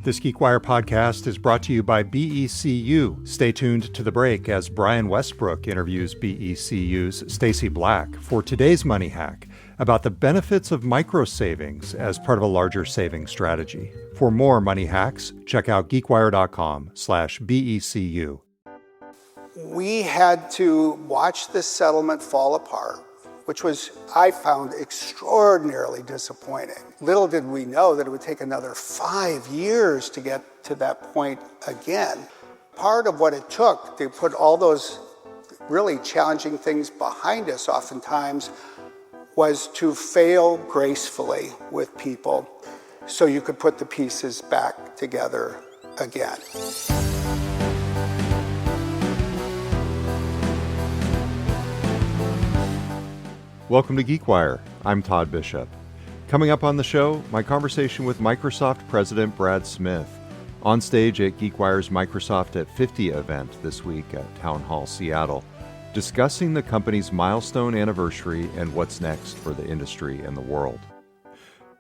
This GeekWire podcast is brought to you by BECU. Stay tuned to the break as Brian Westbrook interviews BECU's Stacy Black for today's Money Hack about the benefits of micro savings as part of a larger savings strategy. For more money hacks, check out geekwire.com/BECU. We had to watch this settlement fall apart, which was, I found, extraordinarily disappointing. Little did we know that it would take another 5 years to get to that point again. Part of what it took to put all those really challenging things behind us oftentimes was to fail gracefully with people so you could put the pieces back together again. Welcome to GeekWire. I'm Todd Bishop. Coming up on the show, my conversation with Microsoft President Brad Smith on stage at GeekWire's Microsoft at 50 event this week at Town Hall Seattle, discussing the company's milestone anniversary and what's next for the industry and the world.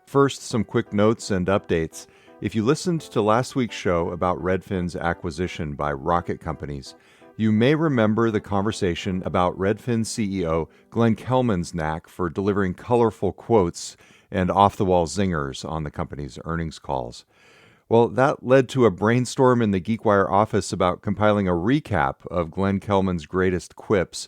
First, some quick notes and updates. If you listened to last week's show about Redfin's acquisition by Rocket Companies, you may remember the conversation about Redfin CEO Glenn Kelman's knack for delivering colorful quotes and off-the-wall zingers on the company's earnings calls. Well, that led to a brainstorm in the GeekWire office about compiling a recap of Glenn Kelman's greatest quips.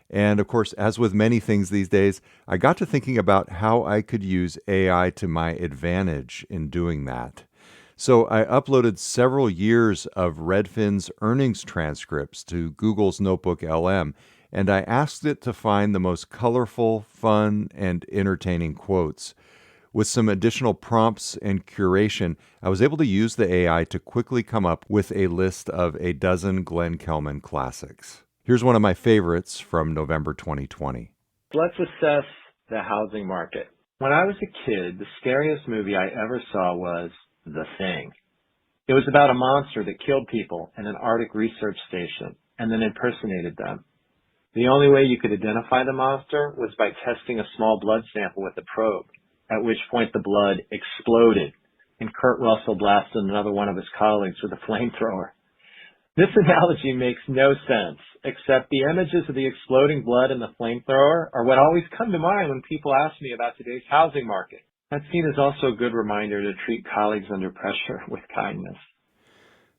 And of course, as with many things these days, I got to thinking about how I could use AI to my advantage in doing that. So I uploaded several years of Redfin's earnings transcripts to Google's Notebook LM, and I asked it to find the most colorful, fun, and entertaining quotes. With some additional prompts and curation, I was able to use the AI to quickly come up with a list of a dozen Glenn Kelman classics. Here's one of my favorites from November 2020. Let's assess the housing market. When I was a kid, the scariest movie I ever saw was The Thing. It was about a monster that killed people in an Arctic research station and then impersonated them. The only way you could identify the monster was by testing a small blood sample with a probe, at which point the blood exploded and Kurt Russell blasted another one of his colleagues with a flamethrower. This analogy makes no sense, except the images of the exploding blood and the flamethrower are what always come to mind when people ask me about today's housing market. That scene is also a good reminder to treat colleagues under pressure with kindness.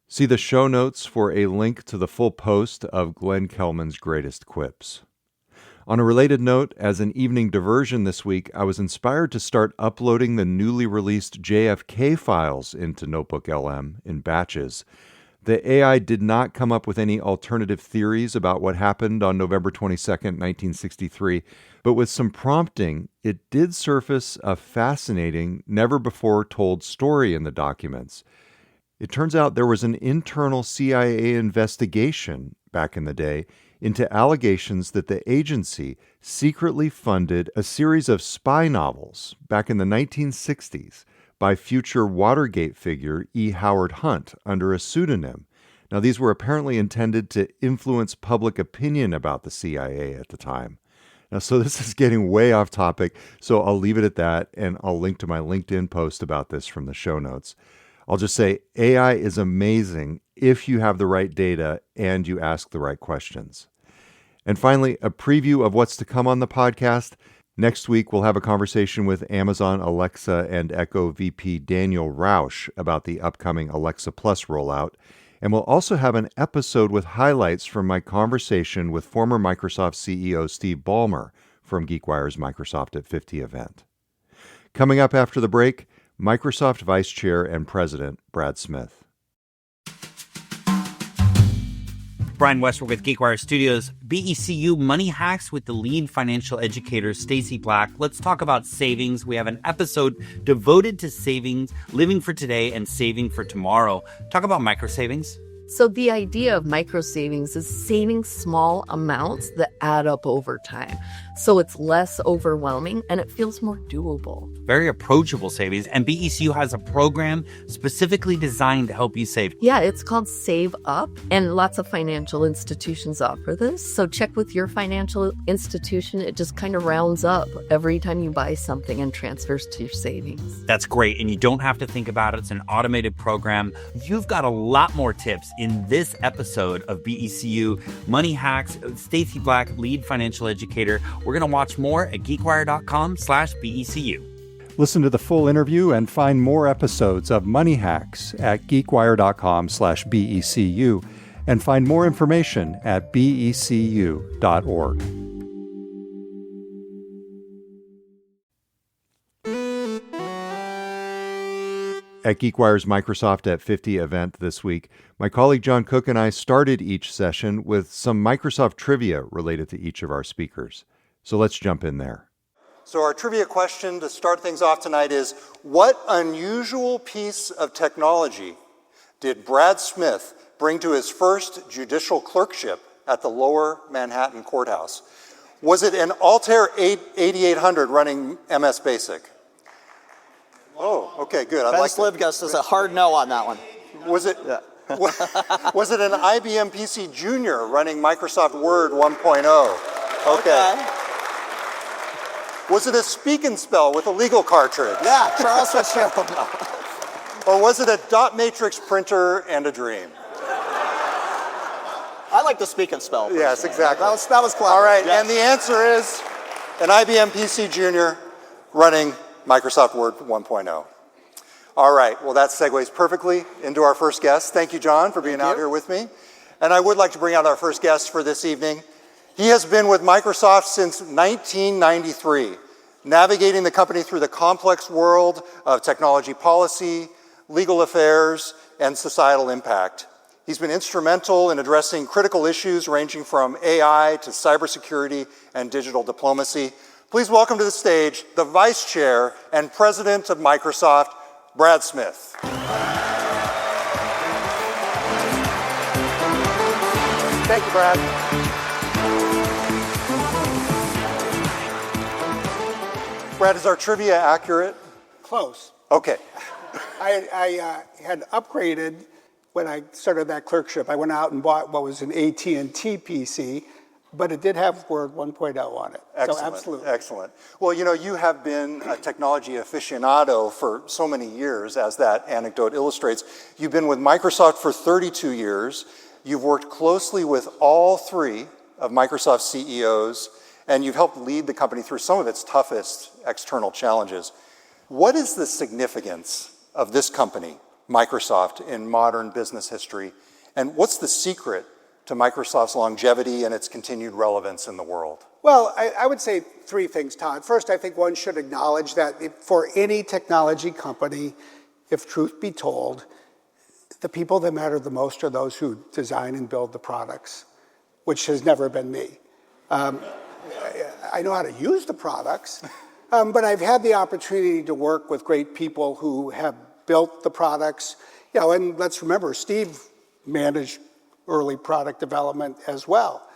See the show notes for a link to the full post of Glenn Kelman's greatest quips. On a related note, as an evening diversion this week, I was inspired to start uploading the newly released JFK files into Notebook LM in batches. The AI did not come up with any alternative theories about what happened on November 22nd, 1963, but with some prompting, it did surface a fascinating, never-before-told story in the documents. It turns out there was an internal CIA investigation back in the day into allegations that the agency secretly funded a series of spy novels back in the 1960s by future Watergate figure E. Howard Hunt under a pseudonym. Now, these were apparently intended to influence public opinion about the CIA at the time. Now, so this is getting way off topic, so I'll leave it at that, and I'll link to my LinkedIn post about this from the show notes. I'll just say AI is amazing if you have the right data and you ask the right questions. And finally, a preview of what's to come on the podcast. Next week, we'll have a conversation with Amazon Alexa and Echo VP Daniel Rausch about the upcoming Alexa Plus rollout. And we'll also have an episode with highlights from my conversation with former Microsoft CEO Steve Ballmer from GeekWire's Microsoft at 50 event. Coming up after the break, Microsoft Vice Chair and President Brad Smith. Brian Westbrook with GeekWire Studios, BECU Money Hacks with the lead financial educator, Stacy Black. Let's talk about savings. We have an episode devoted to savings, living for today and saving for tomorrow. Talk about micro savings. So the idea of micro savings is saving small amounts that add up over time. so it's less overwhelming and it feels more doable. Very approachable savings. And BECU has a program specifically designed to help you save. Yeah, it's called Save Up, and lots of financial institutions offer this. So check with your financial institution. It just kind of rounds up every time you buy something and transfers to your savings. That's great. And you don't have to think about it. It's an automated program. You've got a lot more tips in this episode of BECU Money Hacks. Stacy Black, lead financial educator. We're going to watch more at geekwire.com/BECU. Listen to the full interview and find more episodes of Money Hacks at geekwire.com/BECU and find more information at becu.org. At GeekWire's Microsoft at 50 event this week, my colleague John Cook and I started each session with some Microsoft trivia related to each of our speakers. So let's jump in there. So our trivia question to start things off tonight is, what unusual piece of technology did Brad Smith bring to his first judicial clerkship at the Lower Manhattan Courthouse? Was it an Altair 8800 running MS Basic? Oh, okay, good. Ben Slivgus is a hard no on that one. Was it? Yeah. Was it an IBM PC Junior running Microsoft Word 1.0? Okay. Was it a Speak and Spell with a legal cartridge? Yeah, Charles Fitzgerald. Or was it a dot matrix printer and a dream? I like the Speak and Spell. Yes, exactly. That was clever. All right, yes. And the answer is an IBM PC Junior running Microsoft Word 1.0. All right, well that segues perfectly into our first guest. Thank you, John, for being out here with me. And I would like to bring out our first guest for this evening. He has been with Microsoft since 1993, navigating the company through the complex world of technology policy, legal affairs, and societal impact. He's been instrumental in addressing critical issues ranging from AI to cybersecurity and digital diplomacy. Please welcome to the stage the Vice Chair and President of Microsoft, Brad Smith. Thank you, Brad. Brad, is our trivia accurate? Close. Okay. I had upgraded when I started that clerkship. I went out and bought what was an AT&T PC, but it did have Word 1.0 on it. Excellent, so absolutely. excellent. Well, you know, you have been a technology aficionado for so many years, as that anecdote illustrates. You've been with Microsoft for 32 years. You've worked closely with all three of Microsoft's CEOs, and you've helped lead the company through some of its toughest external challenges. What is the significance of this company, Microsoft, in modern business history? And what's the secret to Microsoft's longevity and its continued relevance in the world? Well, I would say three things, Todd. First, I think one should acknowledge that for any technology company, if truth be told, the people that matter the most are those who design and build the products, which has never been me. I know how to use the products, but I've had the opportunity to work with great people who have built the products. You know, and let's remember, Steve managed early product development as well.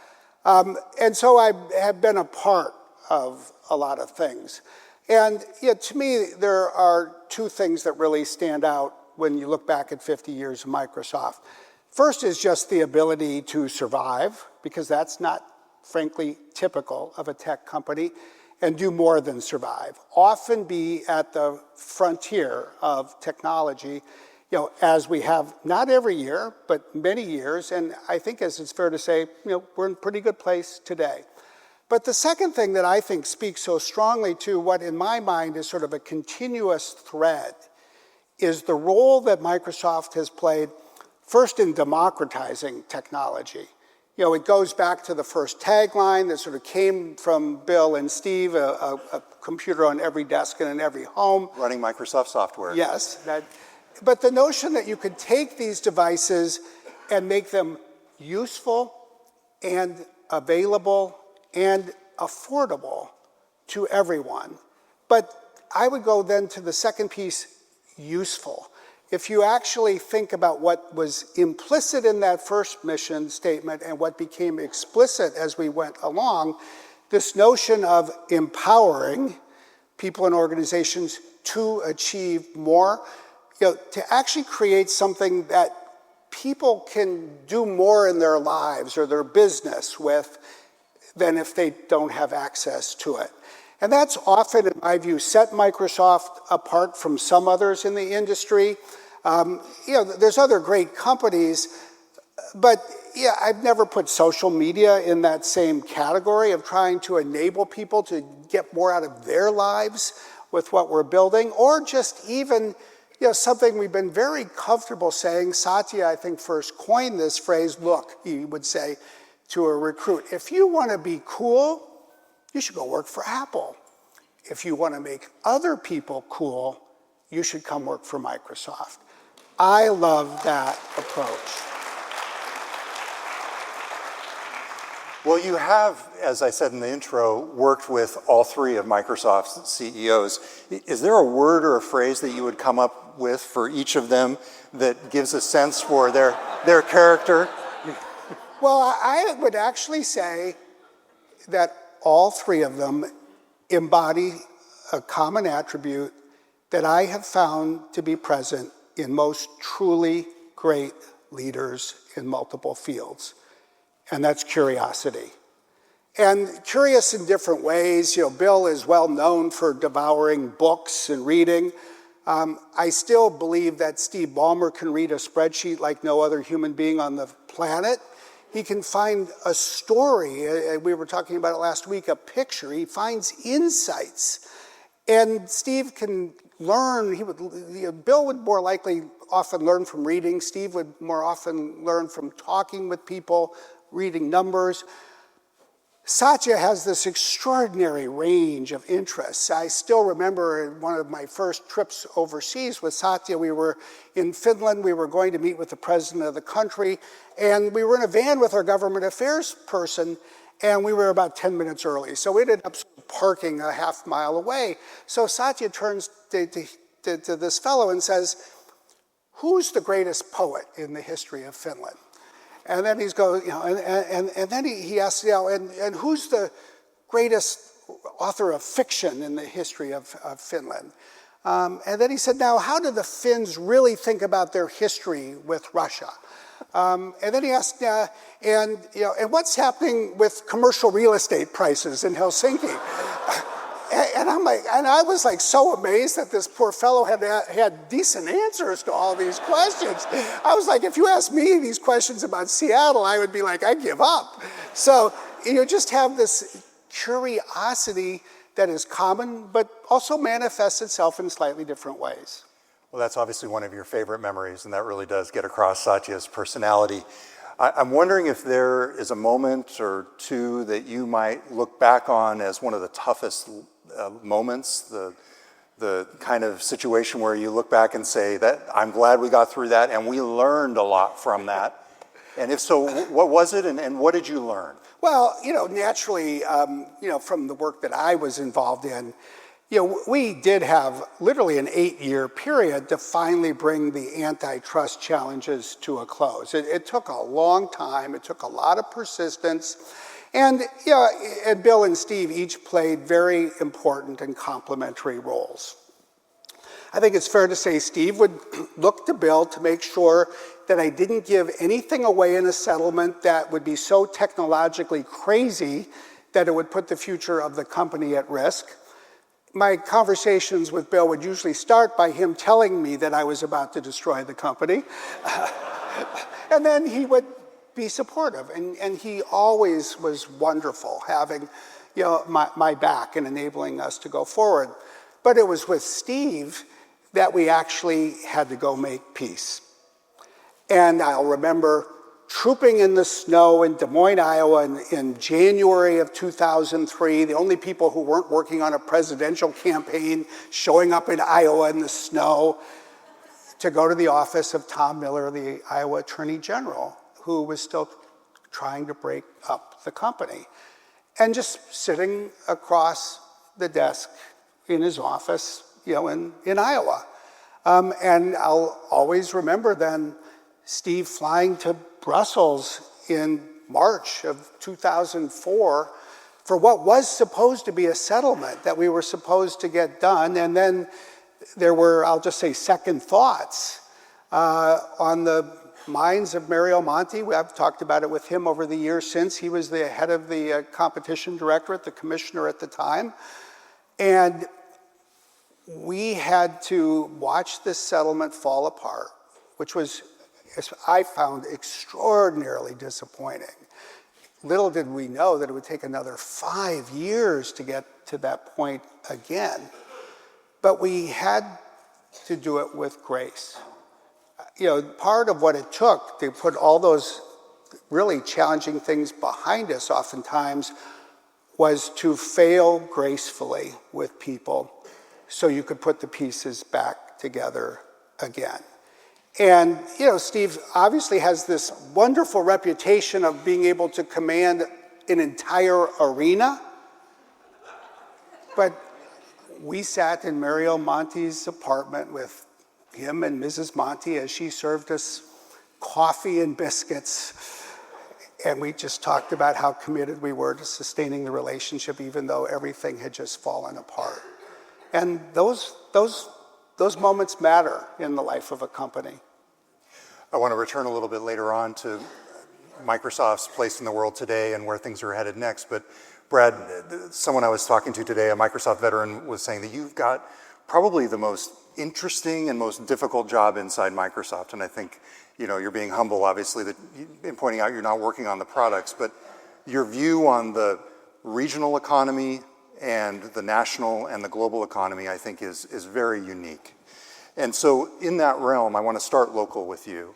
And so I have been a part of a lot of things. And yeah, to me, there are two things that really stand out when you look back at 50 years of Microsoft. First is just the ability to survive, because that's not, frankly, typical of a tech company, and do more than survive. Often be at the frontier of technology, you know, as we have, not every year, but many years, and I think, as it's fair to say, you know, we're in a pretty good place today. But the second thing that I think speaks so strongly to what, in my mind, is sort of a continuous thread is the role that Microsoft has played, first in democratizing technology. You know, it goes back to the first tagline that sort of came from Bill and Steve, a computer on every desk and in every home. Running Microsoft software. Yes. But the notion that you could take these devices and make them useful and available and affordable to everyone. But I would go then to the second piece, useful. If you actually think about what was implicit in that first mission statement and what became explicit as we went along, This notion of empowering people and organizations to achieve more, to actually create something that people can do more in their lives or their business with than if they don't have access to it. And that's often, in my view, set Microsoft apart from some others in the industry. There's other great companies, but I've never put social media in that same category of trying to enable people to get more out of their lives with what we're building, or just even something we've been very comfortable saying. Satya, I think, first coined this phrase. Look, he would say to a recruit, if you want to be cool, you should go work for Apple. If you want to make other people cool, you should come work for Microsoft. I love that approach. Well, you have, as I said in the intro, worked with all three of Microsoft's CEOs. Is there a word or a phrase that you would come up with for each of them that gives a sense for their character? Well, I would actually say that all three of them embody a common attribute that I have found to be present in most truly great leaders in multiple fields, and that's curiosity. And curious in different ways. Bill is well known for devouring books and reading. I still believe that Steve Ballmer can read a spreadsheet like no other human being on the planet. He can find a story. We were talking about it last week, a picture. He finds insights. And Steve can learn. Bill would more likely often learn from reading. Steve would more often learn from talking with people, reading numbers. Satya has this extraordinary range of interests. I still remember one of my first trips overseas with Satya. We were in Finland. We were going to meet with the president of the country, and we were in a van with our government affairs person, and we were about 10 minutes early. So we ended up parking a half mile away. So Satya turns to this fellow and says, "Who's the greatest poet in the history of Finland?" And then he's going, and then he asks, and who's the greatest author of fiction in the history of Finland? And then he said, now, how do the Finns really think about their history with Russia? And then he asked, and what's happening with commercial real estate prices in Helsinki? And I was like so amazed that this poor fellow had decent answers to all these questions. I was like, if you asked me these questions about Seattle, I would be like, I give up. So just have this curiosity that is common, but also manifests itself in slightly different ways. Well, that's obviously one of your favorite memories, and that really does get across Satya's personality. I'm wondering if there is a moment or two that you might look back on as one of the toughest moments, the kind of situation where you look back and say that I'm glad we got through that and we learned a lot from that. And if so, what was it and what did you learn? Well, naturally, from the work that I was involved in, we did have literally an 8-year period to finally bring the antitrust challenges to a close. It took a long time. It took a lot of persistence. And Bill and Steve each played very important and complementary roles. I think it's fair to say Steve would look to Bill to make sure that I didn't give anything away in a settlement that would be so technologically crazy that it would put the future of the company at risk. My conversations with Bill would usually start by him telling me that I was about to destroy the company. And then he would be supportive. And he always was wonderful, having my back and enabling us to go forward. But it was with Steve that we actually had to go make peace. And I'll remember trooping in the snow in Des Moines, Iowa in January of 2003, the only people who weren't working on a presidential campaign showing up in Iowa in the snow to go to the office of Tom Miller, the Iowa Attorney General, who was still trying to break up the company. And just sitting across the desk in his office, in Iowa. And I'll always remember then Steve flying to Brussels in March of 2004 for what was supposed to be a settlement that we were supposed to get done. And then there were, I'll just say, second thoughts on the minds of Mario Monti. I've talked about it with him over the years since. He was the head of the competition directorate, the commissioner at the time. And we had to watch this settlement fall apart, which was, as I found, extraordinarily disappointing. Little did we know that it would take another 5 years to get to that point again. But we had to do it with grace. Part of what it took to put all those really challenging things behind us oftentimes was to fail gracefully with people so you could put the pieces back together again. And, Steve obviously has this wonderful reputation of being able to command an entire arena. But we sat in Mario Monti's apartment with him and Mrs. Monti as she served us coffee and biscuits. And we just talked about how committed we were to sustaining the relationship, even though everything had just fallen apart. And those moments matter in the life of a company. I want to return a little bit later on to Microsoft's place in the world today and where things are headed next. But Brad, someone I was talking to today, a Microsoft veteran, was saying that you've got probably the most interesting and most difficult job inside Microsoft. And I think, you're being humble, obviously, in pointing out you're not working on the products, but your view on the regional economy and the national and the global economy, I think, is very unique. And so in that realm, I want to start local with you.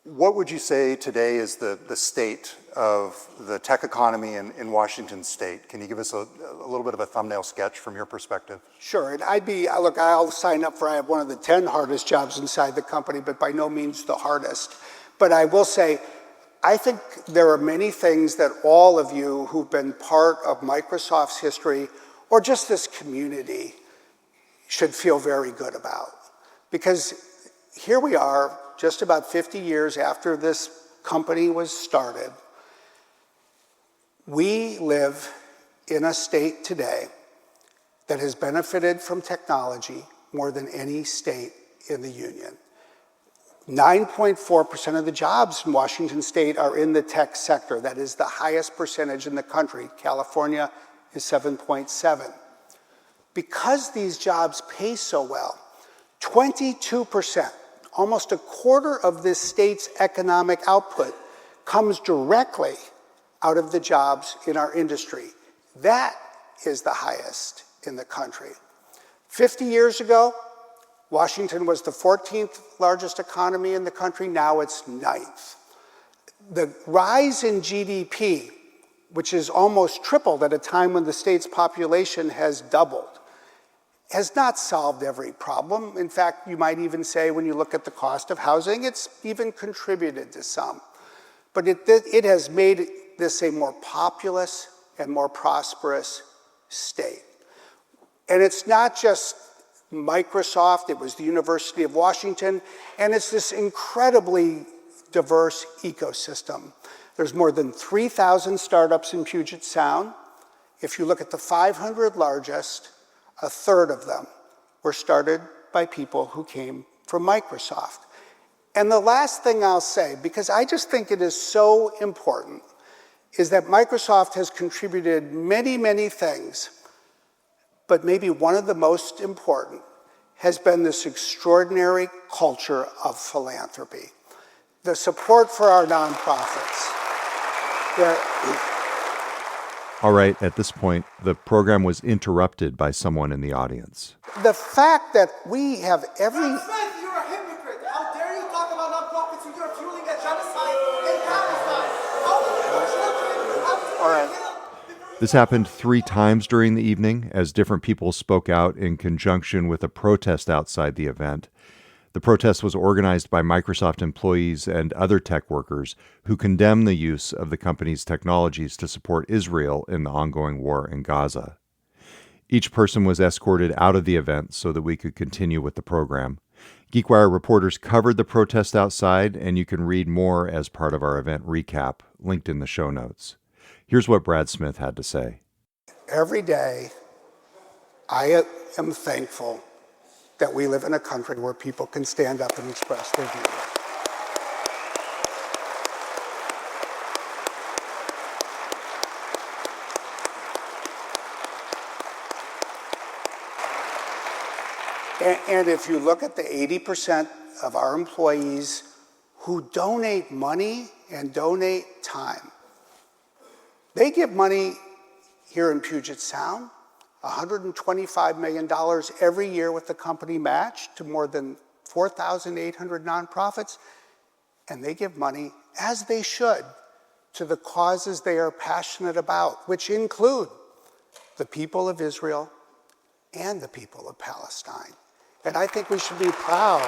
What would you say today is the state of the tech economy in Washington State? Can you give us a little bit of a thumbnail sketch from your perspective? Sure, and I'll sign up for, I have one of the 10 hardest jobs inside the company, but by no means the hardest. But I will say, I think there are many things that all of you who've been part of Microsoft's history, or just this community, should feel very good about. Because here we are, just about 50 years after this company was started. We live in a state today that has benefited from technology more than any state in the union. 9.4% of the jobs in Washington State are in the tech sector. That is the highest percentage in the country. California is 7.7%. Because these jobs pay so well, 22%, almost a quarter of this state's economic output, comes directly out of the jobs in our industry. That is the highest in the country. 50 years ago, Washington was the 14th largest economy in the country. Now it's 9th. The rise in GDP, which is almost tripled at a time when the state's population has doubled, has not solved every problem. In fact, you might even say when you look at the cost of housing, it's even contributed to some. But it has made this a more populous and more prosperous state. And it's not just Microsoft, it was the University of Washington, and it's this incredibly diverse ecosystem. There's more than 3,000 startups in Puget Sound. If you look at the 500 largest, a third of them were started by people who came from Microsoft. And the last thing I'll say, because I just think it is so important, is that Microsoft has contributed many, many things, but maybe one of the most important has been this extraordinary culture of philanthropy. The support for our nonprofits. All right, at this point, the program was interrupted by someone in the audience. The fact that we have every... Brad Smith, you're a hypocrite. How dare you talk about nonprofits when you're fueling a genocide in Palestine? How many children have to All right. This happened 3 times during the evening as different people spoke out in conjunction with a protest outside the event. The protest was organized by Microsoft employees and other tech workers who condemn the use of the company's technologies to support Israel in the ongoing war in Gaza. Each person was escorted out of the event so that we could continue with the program. GeekWire reporters covered the protest outside, and you can read more as part of our event recap, linked in the show notes. Here's what Brad Smith had to say. Every day, I am thankful that we live in a country where people can stand up and express their views. And if you look at the 80% of our employees who donate money and donate time, they give money here in Puget Sound, $125 million every year with the company match to more than 4,800 nonprofits, and they give money, as they should, to the causes they are passionate about, which include the people of Israel and the people of Palestine. And I think we should be proud.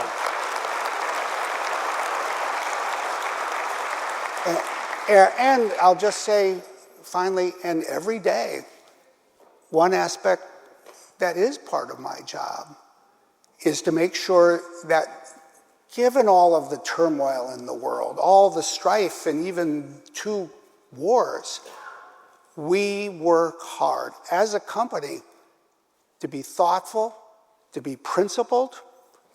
And I'll just say, finally, and every day, one aspect that is part of my job is to make sure that, given all of the turmoil in the world, all the strife and even 2 wars, we work hard as a company to be thoughtful, to be principled,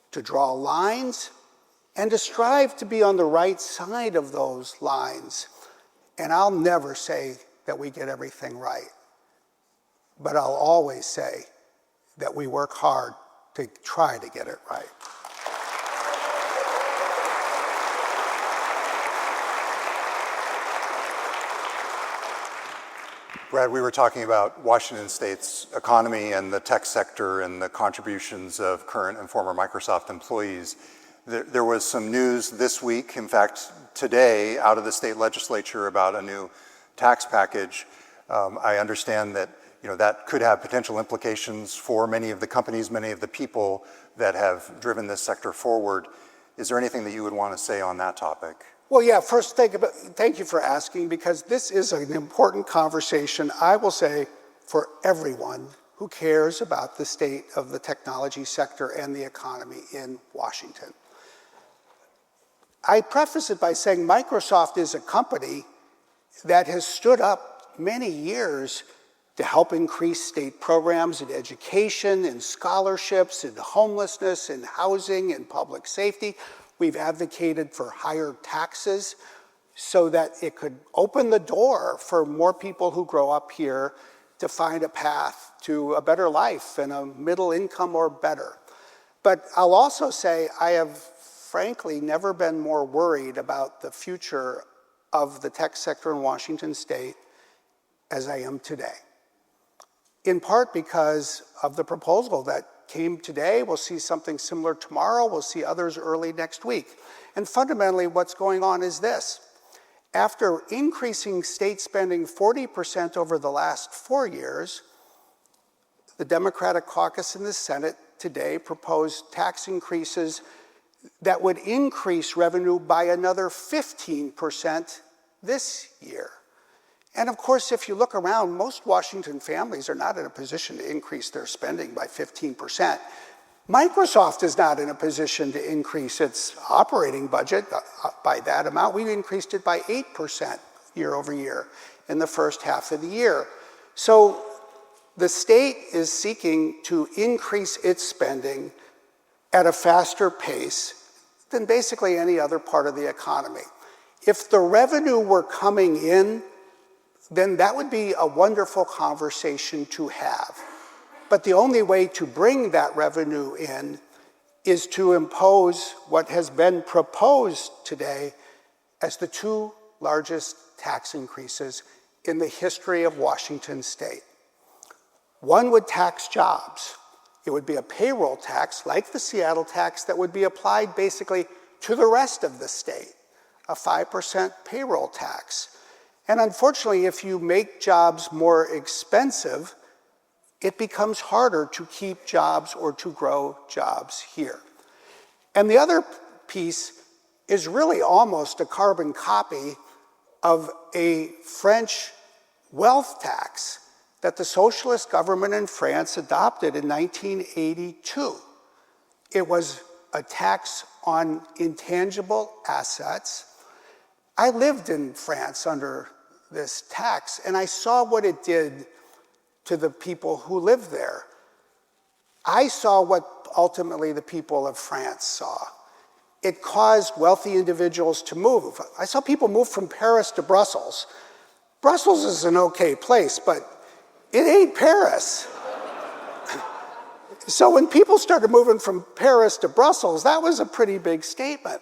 to draw lines, and to strive to be on the right side of those lines. And I'll never say that we get everything right, but I'll always say that we work hard to try to get it right. Brad, we were talking about Washington State's economy and the tech sector and the contributions of current and former Microsoft employees. There was some news this week, in fact, today, out of the state legislature about a new tax package. I understand that that could have potential implications for many of the companies, many of the people that have driven this sector forward. Is there anything that you would want to say on that topic? Well, yeah, first, thank you for asking, because this is an important conversation, I will say, for everyone who cares about the state of the technology sector and the economy in Washington. I preface it by saying Microsoft is a company that has stood up many years to help increase state programs in education, in scholarships, in homelessness, in housing, in public safety. We've advocated for higher taxes so that it could open the door for more people who grow up here to find a path to a better life and a middle income or better. But I'll also say I have frankly never been more worried about the future of the tech sector in Washington State as I am today. In part because of the proposal that came today. We'll see something similar tomorrow. We'll see others early next week. And fundamentally, what's going on is this. After increasing state spending 40% over the last 4 years, the Democratic caucus in the Senate today proposed tax increases that would increase revenue by another 15% this year. And of course, if you look around, most Washington families are not in a position to increase their spending by 15%. Microsoft is not in a position to increase its operating budget by that amount. We increased it by 8% year over year in the first half of the year. So the state is seeking to increase its spending at a faster pace than basically any other part of the economy. If the revenue were coming in, then that would be a wonderful conversation to have. But the only way to bring that revenue in is to impose what has been proposed today as the 2 largest tax increases in the history of Washington State. One would tax jobs. It would be a payroll tax, like the Seattle tax, that would be applied basically to the rest of the state, a 5% payroll tax. And unfortunately, if you make jobs more expensive, it becomes harder to keep jobs or to grow jobs here. And the other piece is really almost a carbon copy of a French wealth tax that the socialist government in France adopted in 1982. It was a tax on intangible assets. I lived in France under this tax, and I saw what it did to the people who lived there. I saw what ultimately the people of France saw. It caused wealthy individuals to move. I saw people move from Paris to Brussels. Brussels is an okay place, but it ain't Paris. So when people started moving from Paris to Brussels, that was a pretty big statement.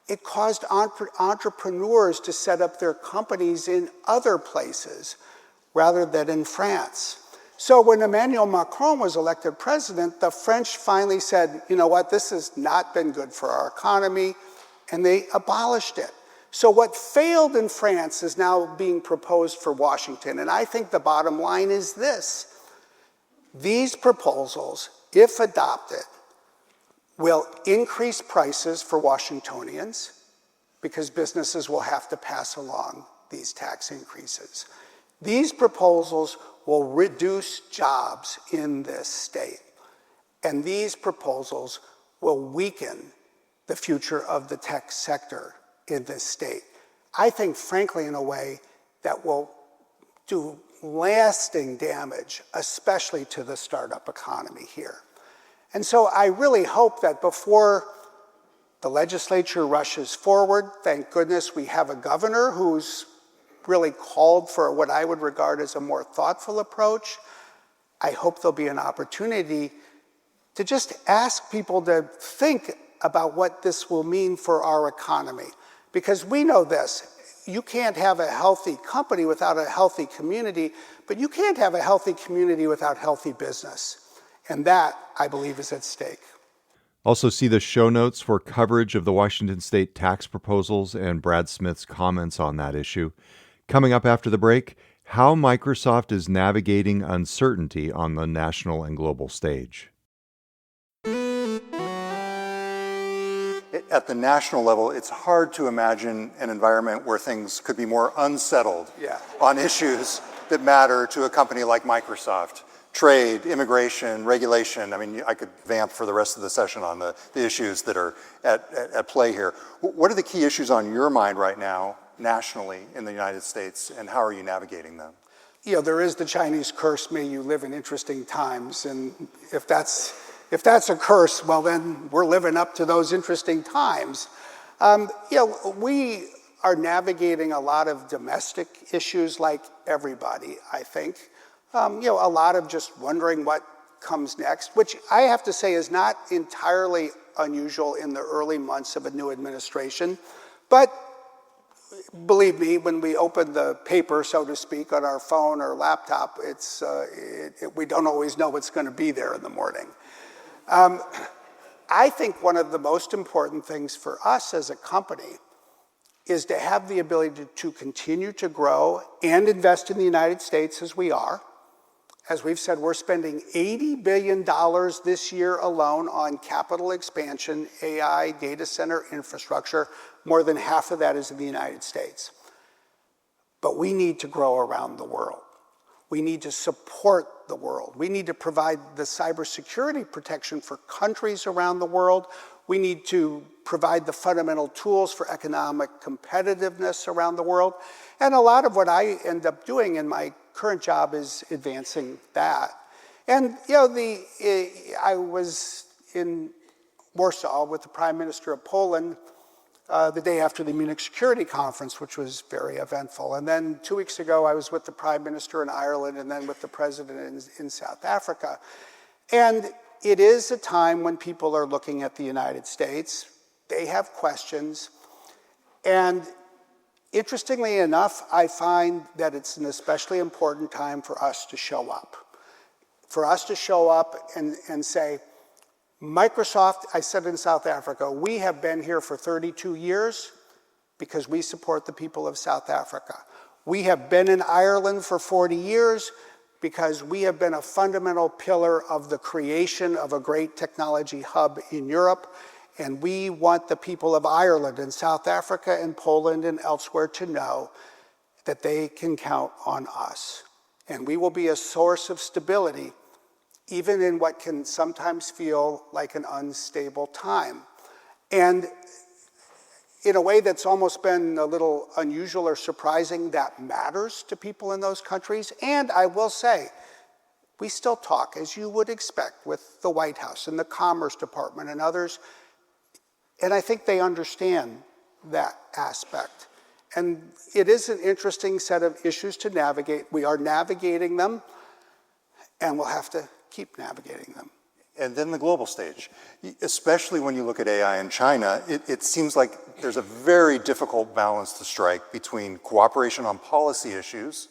It caused entrepreneurs to set up their companies in other places rather than in France. So when Emmanuel Macron was elected president, the French finally said, you know what, this has not been good for our economy, and they abolished it. So what failed in France is now being proposed for Washington, and I think the bottom line is this. These proposals, if adopted, will increase prices for Washingtonians because businesses will have to pass along these tax increases. These proposals will reduce jobs in this state, and these proposals will weaken the future of the tech sector in this state. I think, frankly, in a way that will do lasting damage, especially to the startup economy here. And so I really hope that before the legislature rushes forward, thank goodness we have a governor who's really called for what I would regard as a more thoughtful approach. I hope there'll be an opportunity to just ask people to think about what this will mean for our economy. Because we know this, you can't have a healthy company without a healthy community, but you can't have a healthy community without healthy business. And that, I believe, is at stake. Also, see the show notes for coverage of the Washington state tax proposals and Brad Smith's comments on that issue. Coming up after the break, how Microsoft is navigating uncertainty on the national and global stage. At the national level, it's hard to imagine an environment where things could be more unsettled on issues that matter to a company like Microsoft. Trade, immigration, regulation. I mean, I could vamp for the rest of the session on the issues that are at play here. What are the key issues on your mind right now, nationally, in the United States, and how are you navigating them? You know, there is the Chinese curse, may you live in interesting times, and if that's a curse, well then we're living up to those interesting times. We are navigating a lot of domestic issues like everybody, I think. A lot of just wondering what comes next, which I have to say is not entirely unusual in the early months of a new administration. But believe me, when we open the paper, so to speak, on our phone or laptop, we don't always know what's going to be there in the morning. I think one of the most important things for us as a company is to have the ability to continue to grow and invest in the United States as we are. As we've said, we're spending $80 billion this year alone on capital expansion, AI, data center infrastructure. More than half of that is in the United States. But we need to grow around the world. We need to support the world. We need to provide the cybersecurity protection for countries around the world. We need to provide the fundamental tools for economic competitiveness around the world. And a lot of what I end up doing in my current job is advancing that. And I was in Warsaw with the Prime Minister of Poland the day after the Munich Security Conference, which was very eventful. And then 2 weeks ago, I was with the Prime Minister in Ireland and then with the President in South Africa. And it is a time when people are looking at the United States. They have questions. And interestingly enough, I find that it's an especially important time for us to show up. For us to show up and say, Microsoft, I said in South Africa, we have been here for 32 years because we support the people of South Africa. We have been in Ireland for 40 years because we have been a fundamental pillar of the creation of a great technology hub in Europe. And we want the people of Ireland and South Africa and Poland and elsewhere to know that they can count on us. And we will be a source of stability, even in what can sometimes feel like an unstable time. And, in a way that's almost been a little unusual or surprising, that matters to people in those countries. And I will say, we still talk, as you would expect, with the White House and the Commerce Department and others. And I think they understand that aspect. And it is an interesting set of issues to navigate. We are navigating them, and we'll have to keep navigating them. And then the global stage, especially when you look at AI in China, it seems like there's a very difficult balance to strike between cooperation on policy issues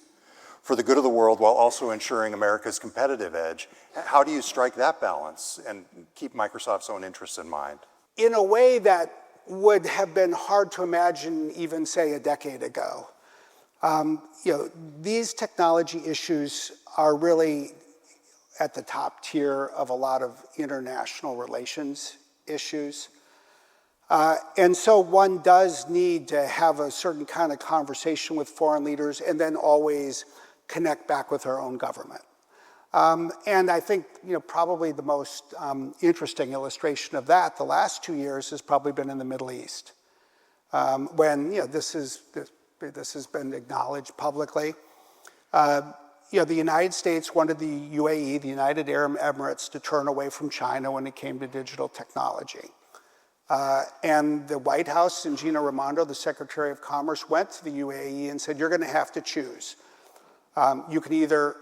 for the good of the world while also ensuring America's competitive edge. How do you strike that balance and keep Microsoft's own interests in mind? In a way that would have been hard to imagine even, say, a decade ago. These technology issues are really at the top tier of a lot of international relations issues. And so one does need to have a certain kind of conversation with foreign leaders and then always connect back with our own government. And I think probably the most interesting illustration of that the last 2 years has probably been in the Middle East, when this has been acknowledged publicly. The United States wanted the UAE, the United Arab Emirates, to turn away from China when it came to digital technology. And the White House and Gina Raimondo, the Secretary of Commerce, went to the UAE and said, you're going to have to choose. You can either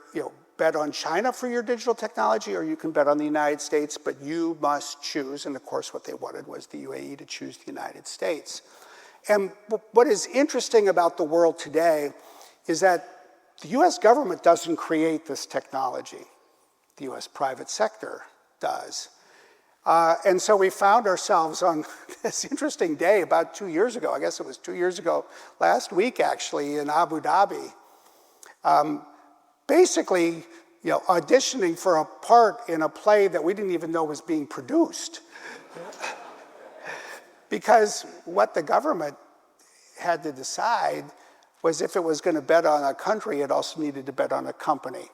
bet on China for your digital technology, or you can bet on the United States, but you must choose. And of course, what they wanted was the UAE to choose the United States. And what is interesting about the world today is that the US government doesn't create this technology. The US private sector does. And so we found ourselves on this interesting day about 2 years ago. I guess it was 2 years ago, last week actually, in Abu Dhabi. Basically, auditioning for a part in a play that we didn't even know was being produced. Because what the government had to decide was if it was going to bet on a country, it also needed to bet on a company.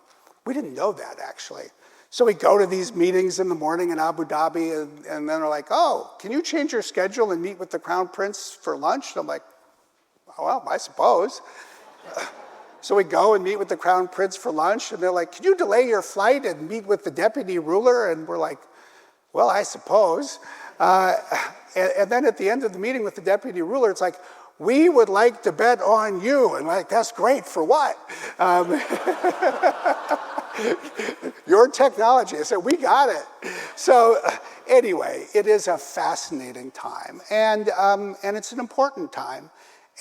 We didn't know that, actually. So we go to these meetings in the morning in Abu Dhabi, and then they're like, oh, can you change your schedule and meet with the Crown Prince for lunch? And I'm like, well, I suppose. So we go and meet with the Crown Prince for lunch, and they're like, can you delay your flight and meet with the deputy ruler? And we're like, well, I suppose. And then at the end of the meeting with the deputy ruler, it's like, we would like to bet on you. And like, that's great, for what? Your technology. I said, we got it. So anyway, it is a fascinating time. And it's an important time.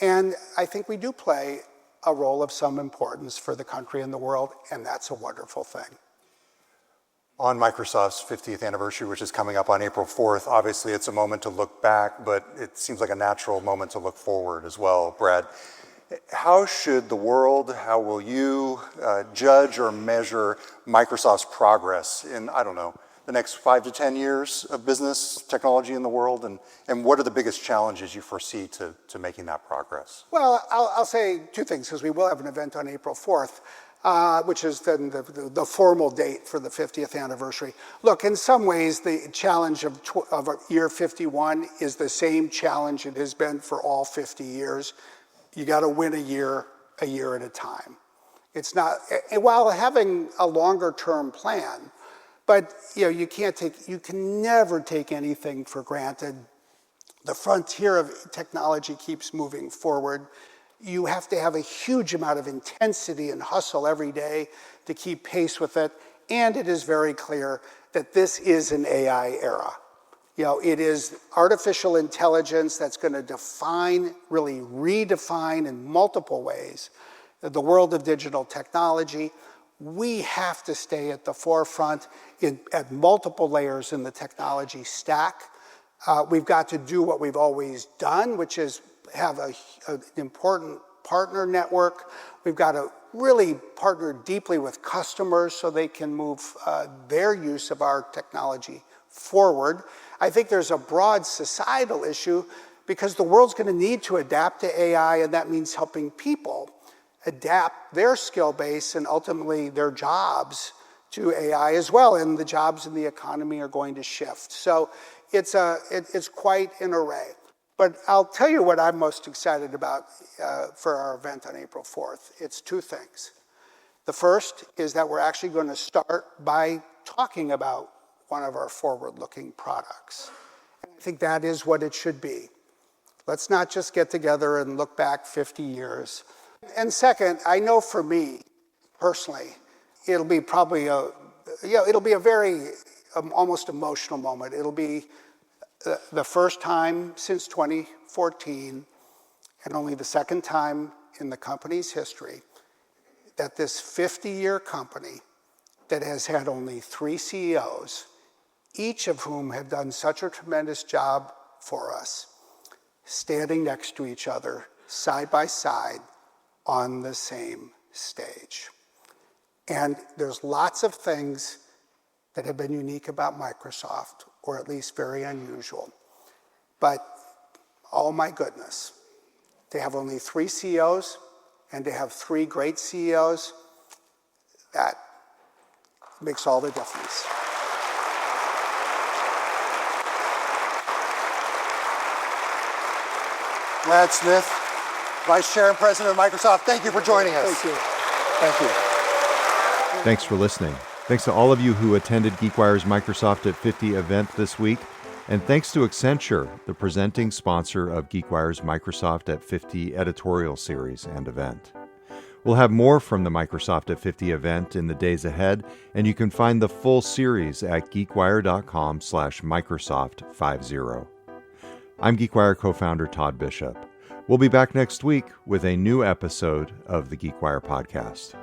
And I think we do play a role of some importance for the country and the world, and that's a wonderful thing. On Microsoft's 50th anniversary, which is coming up on April 4th, obviously it's a moment to look back, but it seems like a natural moment to look forward as well. Brad, how should the world, how will you judge or measure Microsoft's progress in, the next 5 to 10 years of business technology in the world? And what are the biggest challenges you foresee to making that progress? Well, I'll say two things, because we will have an event on April 4th. Which is then the formal date for the 50th anniversary. Look, in some ways, the challenge of year 51 is the same challenge it has been for all 50 years. You got to win a year at a time. It's not, while having a longer term plan, but you can never take anything for granted. The frontier of technology keeps moving forward. You have to have a huge amount of intensity and hustle every day to keep pace with it. And it is very clear that this is an AI era. It is artificial intelligence that's going to really redefine in multiple ways the world of digital technology. We have to stay at the forefront at multiple layers in the technology stack. We've got to do what we've always done, which is have an important partner network. We've got to really partner deeply with customers so they can move their use of our technology forward. I think there's a broad societal issue because the world's going to need to adapt to AI, and that means helping people adapt their skill base and ultimately their jobs to AI as well, and the jobs in the economy are going to shift. So it's quite an array. But I'll tell you what I'm most excited about for our event on April 4th. It's two things. The first is that we're actually going to start by talking about one of our forward-looking products. And I think that is what it should be. Let's not just get together and look back 50 years. And second, I know for me, personally, it'll be probably it'll be a very almost emotional moment. It'll be the first time since 2014, and only the second time in the company's history, that this 50-year company that has had only 3 CEOs, each of whom have done such a tremendous job for us, standing next to each other, side by side, on the same stage. And there's lots of things that have been unique about Microsoft, or at least very unusual. But, oh my goodness, they have only 3 CEOs, and to have 3 great CEOs, that makes all the difference. Brad Smith, Vice Chair and President of Microsoft, thank you for joining us. Thank you. Thank you. Thanks for listening. Thanks to all of you who attended GeekWire's Microsoft at 50 event this week. And thanks to Accenture, the presenting sponsor of GeekWire's Microsoft at 50 editorial series and event. We'll have more from the Microsoft at 50 event in the days ahead, and you can find the full series at geekwire.com/Microsoft50. I'm GeekWire co-founder Todd Bishop. We'll be back next week with a new episode of the GeekWire Podcast.